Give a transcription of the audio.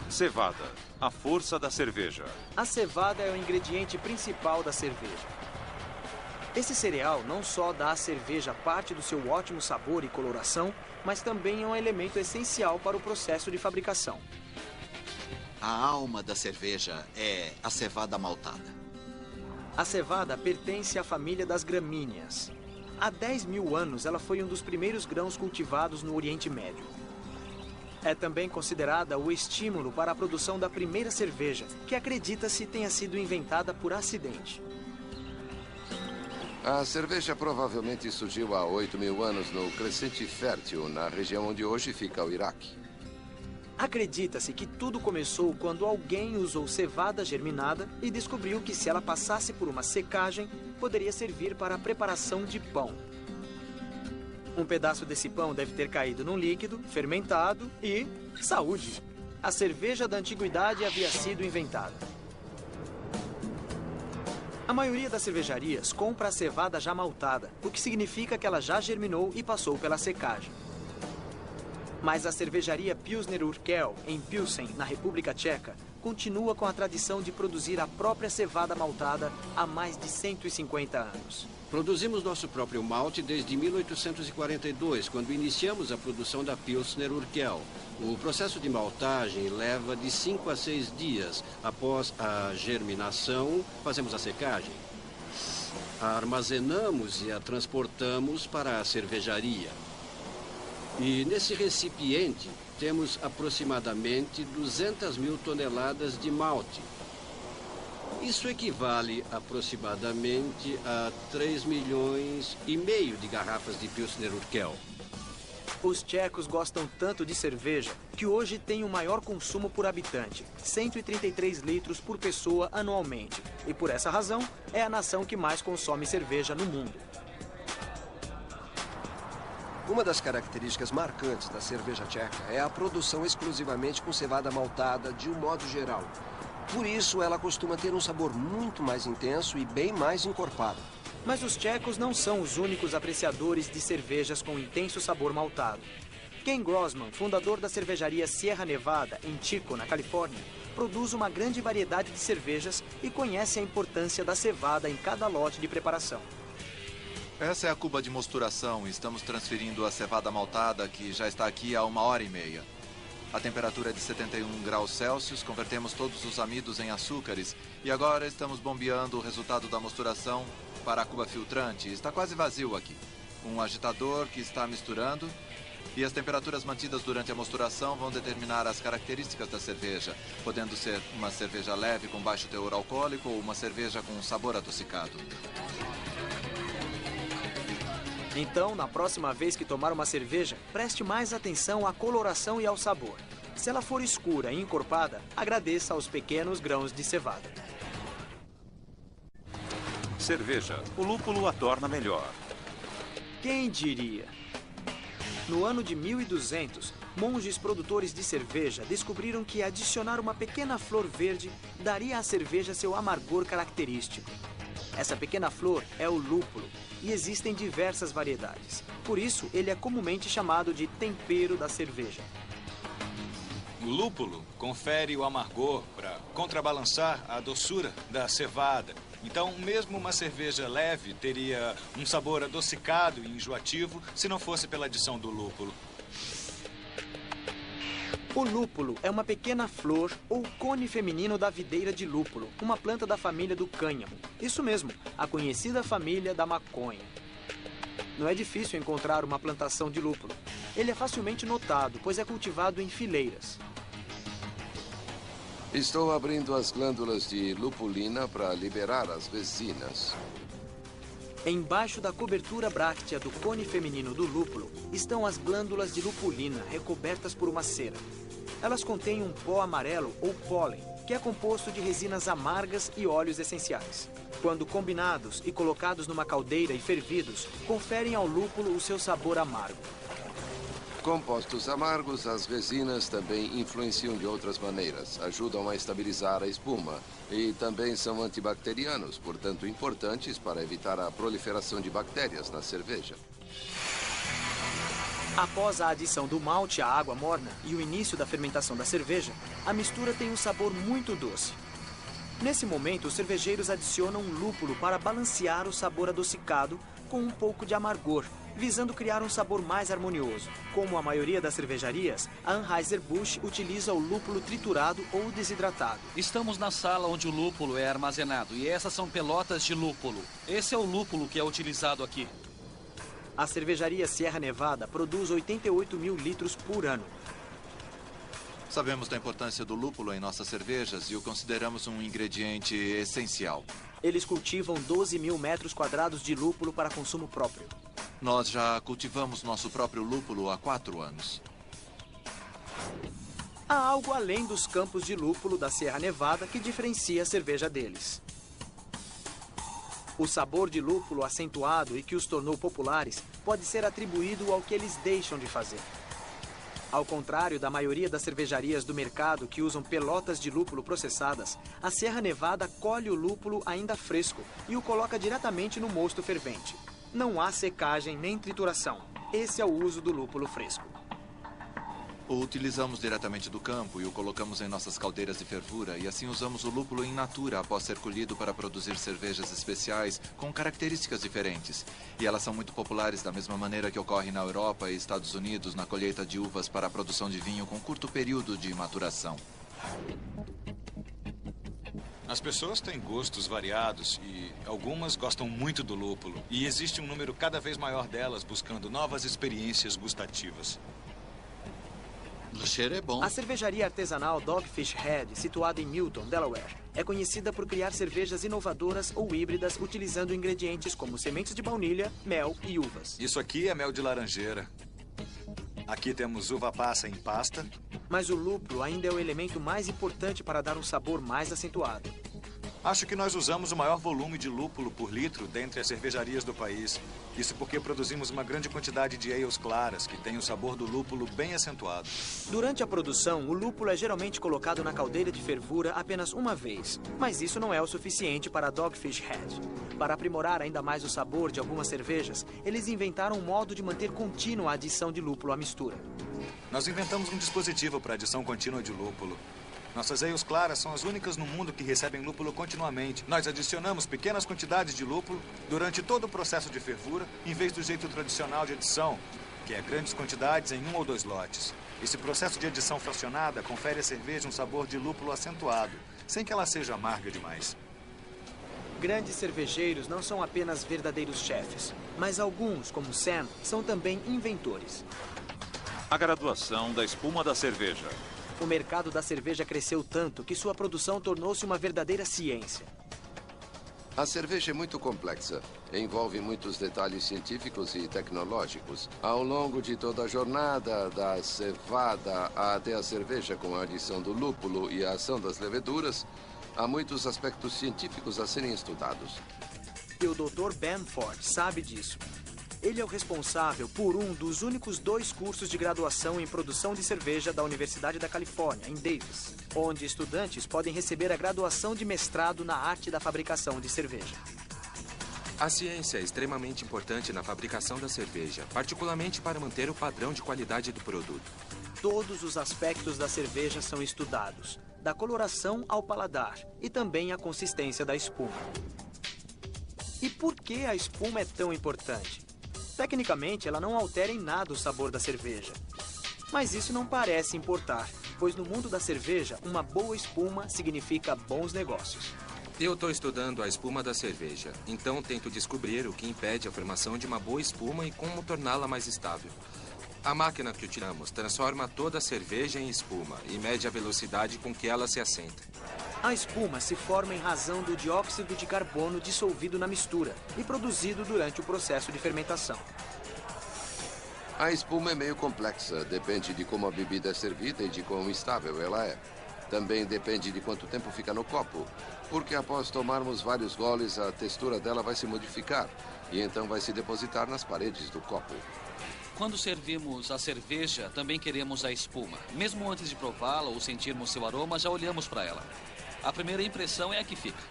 Cevada, a força da cerveja. A cevada é o ingrediente principal da cerveja. Esse cereal não só dá à cerveja parte do seu ótimo sabor e coloração, mas também é um elemento essencial para o processo de fabricação. A alma da cerveja é a cevada maltada. A cevada pertence à família das gramíneas. Há 10 mil anos, ela foi um dos primeiros grãos cultivados no Oriente Médio. É também considerada o estímulo para a produção da primeira cerveja, que acredita-se tenha sido inventada por acidente. A cerveja provavelmente surgiu há 8.000 anos no Crescente Fértil, na região onde hoje fica o Iraque. Acredita-se que tudo começou quando alguém usou cevada germinada e descobriu que se ela passasse por uma secagem, poderia servir para a preparação de pão. Um pedaço desse pão deve ter caído num líquido, fermentado e... saúde! A cerveja da antiguidade havia sido inventada. A maioria das cervejarias compra a cevada já maltada, o que significa que ela já germinou e passou pela secagem. Mas a cervejaria Pilsner Urquell, em Pilsen, na República Tcheca, continua com a tradição de produzir a própria cevada maltada há mais de 150 anos. Produzimos nosso próprio malte desde 1842, quando iniciamos a produção da Pilsner Urquell. O processo de maltagem leva de 5 a 6 dias. Após a germinação, fazemos a secagem. A armazenamos e a transportamos para a cervejaria. E nesse recipiente temos aproximadamente 200.000 toneladas de malte. Isso equivale aproximadamente a 3,5 milhões de garrafas de Pilsner Urquell. Os tchecos gostam tanto de cerveja que hoje tem o maior consumo por habitante, 133 litros por pessoa anualmente. E por essa razão, é a nação que mais consome cerveja no mundo. Uma das características marcantes da cerveja tcheca é a produção exclusivamente com cevada maltada de um modo geral. Por isso, ela costuma ter um sabor muito mais intenso e bem mais encorpado. Mas os tchecos não são os únicos apreciadores de cervejas com intenso sabor maltado. Ken Grossman, fundador da cervejaria Sierra Nevada, em Chico, na Califórnia, produz uma grande variedade de cervejas e conhece a importância da cevada em cada lote de preparação. Essa é a cuba de mosturação e estamos transferindo a cevada maltada, que já está aqui há 1h30. A temperatura é de 71 graus Celsius, convertemos todos os amidos em açúcares e agora estamos bombeando o resultado da mosturação para a cuba filtrante. Está quase vazio aqui. Um agitador que está misturando e as temperaturas mantidas durante a mosturação vão determinar as características da cerveja, podendo ser uma cerveja leve com baixo teor alcoólico ou uma cerveja com sabor adocicado. Então, na próxima vez que tomar uma cerveja, preste mais atenção à coloração e ao sabor. Se ela for escura e encorpada, agradeça aos pequenos grãos de cevada. Cerveja. O lúpulo a torna melhor. Quem diria? No ano de 1200, monges produtores de cerveja descobriram que adicionar uma pequena flor verde daria à cerveja seu amargor característico. Essa pequena flor é o lúpulo e existem diversas variedades. Por isso, ele é comumente chamado de tempero da cerveja. O lúpulo confere o amargor para contrabalançar a doçura da cevada. Então, mesmo uma cerveja leve teria um sabor adocicado e enjoativo se não fosse pela adição do lúpulo. O lúpulo é uma pequena flor ou cone feminino da videira de lúpulo, uma planta da família do cânhamo. Isso mesmo, a conhecida família da maconha. Não é difícil encontrar uma plantação de lúpulo. Ele é facilmente notado, pois é cultivado em fileiras. Estou abrindo as glândulas de lupulina para liberar as vesinas. Embaixo da cobertura bráctea do cone feminino do lúpulo estão as glândulas de lupulina recobertas por uma cera. Elas contêm um pó amarelo ou pólen, que é composto de resinas amargas e óleos essenciais. Quando combinados e colocados numa caldeira e fervidos, conferem ao lúpulo o seu sabor amargo. Compostos amargos, as vesinas também influenciam de outras maneiras, ajudam a estabilizar a espuma e também são antibacterianos, portanto importantes para evitar a proliferação de bactérias na cerveja. Após a adição do malte à água morna e o início da fermentação da cerveja, a mistura tem um sabor muito doce. Nesse momento, os cervejeiros adicionam um lúpulo para balancear o sabor adocicado com um pouco de amargor, visando criar um sabor mais harmonioso. Como a maioria das cervejarias, a Anheuser-Busch utiliza o lúpulo triturado ou desidratado. Estamos na sala onde o lúpulo é armazenado e essas são pelotas de lúpulo. Esse é o lúpulo que é utilizado aqui. A cervejaria Sierra Nevada produz 88 mil litros por ano. Sabemos da importância do lúpulo em nossas cervejas e o consideramos um ingrediente essencial. Eles cultivam 12 mil metros quadrados de lúpulo para consumo próprio. Nós já cultivamos nosso próprio lúpulo há 4 anos. Há algo além dos campos de lúpulo da Sierra Nevada que diferencia a cerveja deles. O sabor de lúpulo acentuado e que os tornou populares pode ser atribuído ao que eles deixam de fazer. Ao contrário da maioria das cervejarias do mercado que usam pelotas de lúpulo processadas, a Sierra Nevada colhe o lúpulo ainda fresco e o coloca diretamente no mosto fervente. Não há secagem nem trituração. Esse é o uso do lúpulo fresco. O utilizamos diretamente do campo e o colocamos em nossas caldeiras de fervura e assim usamos o lúpulo in natura após ser colhido para produzir cervejas especiais com características diferentes. E elas são muito populares da mesma maneira que ocorre na Europa e Estados Unidos na colheita de uvas para a produção de vinho com curto período de maturação. As pessoas têm gostos variados e algumas gostam muito do lúpulo. E existe um número cada vez maior delas buscando novas experiências gustativas. O cheiro é bom. A cervejaria artesanal Dogfish Head, situada em Milton, Delaware, é conhecida por criar cervejas inovadoras ou híbridas utilizando ingredientes como sementes de baunilha, mel e uvas. Isso aqui é mel de laranjeira. Aqui temos uva passa em pasta. Mas o lúpulo ainda é o elemento mais importante para dar um sabor mais acentuado. Acho que nós usamos o maior volume de lúpulo por litro dentre as cervejarias do país. Isso porque produzimos uma grande quantidade de ales claras, que têm o sabor do lúpulo bem acentuado. Durante a produção, o lúpulo é geralmente colocado na caldeira de fervura apenas uma vez. Mas isso não é o suficiente para a Dogfish Head. Para aprimorar ainda mais o sabor de algumas cervejas, eles inventaram um modo de manter contínua a adição de lúpulo à mistura. Nós inventamos um dispositivo para adição contínua de lúpulo. Nossas ales claras são as únicas no mundo que recebem lúpulo continuamente. Nós adicionamos pequenas quantidades de lúpulo durante todo o processo de fervura, em vez do jeito tradicional de adição, que é grandes quantidades em 1 ou 2 lotes. Esse processo de adição fracionada confere à cerveja um sabor de lúpulo acentuado, sem que ela seja amarga demais. Grandes cervejeiros não são apenas verdadeiros chefes, mas alguns, como Sam, são também inventores. A graduação da espuma da cerveja. O mercado da cerveja cresceu tanto que sua produção tornou-se uma verdadeira ciência. A cerveja é muito complexa. Envolve muitos detalhes científicos e tecnológicos. Ao longo de toda a jornada, da cevada até a cerveja com a adição do lúpulo e a ação das leveduras, há muitos aspectos científicos a serem estudados. E o Dr. Bamford sabe disso. Ele é o responsável por um dos únicos 2 cursos de graduação em produção de cerveja da Universidade da Califórnia, em Davis, onde estudantes podem receber a graduação de mestrado na arte da fabricação de cerveja. A ciência é extremamente importante na fabricação da cerveja, particularmente para manter o padrão de qualidade do produto. Todos os aspectos da cerveja são estudados, da coloração ao paladar e também a consistência da espuma. E por que a espuma é tão importante? Tecnicamente, ela não altera em nada o sabor da cerveja. Mas isso não parece importar, pois no mundo da cerveja, uma boa espuma significa bons negócios. Eu estou estudando a espuma da cerveja, então tento descobrir o que impede a formação de uma boa espuma e como torná-la mais estável. A máquina que utilizamos transforma toda a cerveja em espuma e mede a velocidade com que ela se assenta. A espuma se forma em razão do dióxido de carbono dissolvido na mistura e produzido durante o processo de fermentação. A espuma é meio complexa, depende de como a bebida é servida e de quão estável ela é. Também depende de quanto tempo fica no copo, porque após tomarmos vários goles, a textura dela vai se modificar e então vai se depositar nas paredes do copo. Quando servimos a cerveja, também queremos a espuma. Mesmo antes de prová-la ou sentirmos seu aroma, já olhamos para ela. A primeira impressão é a que fica.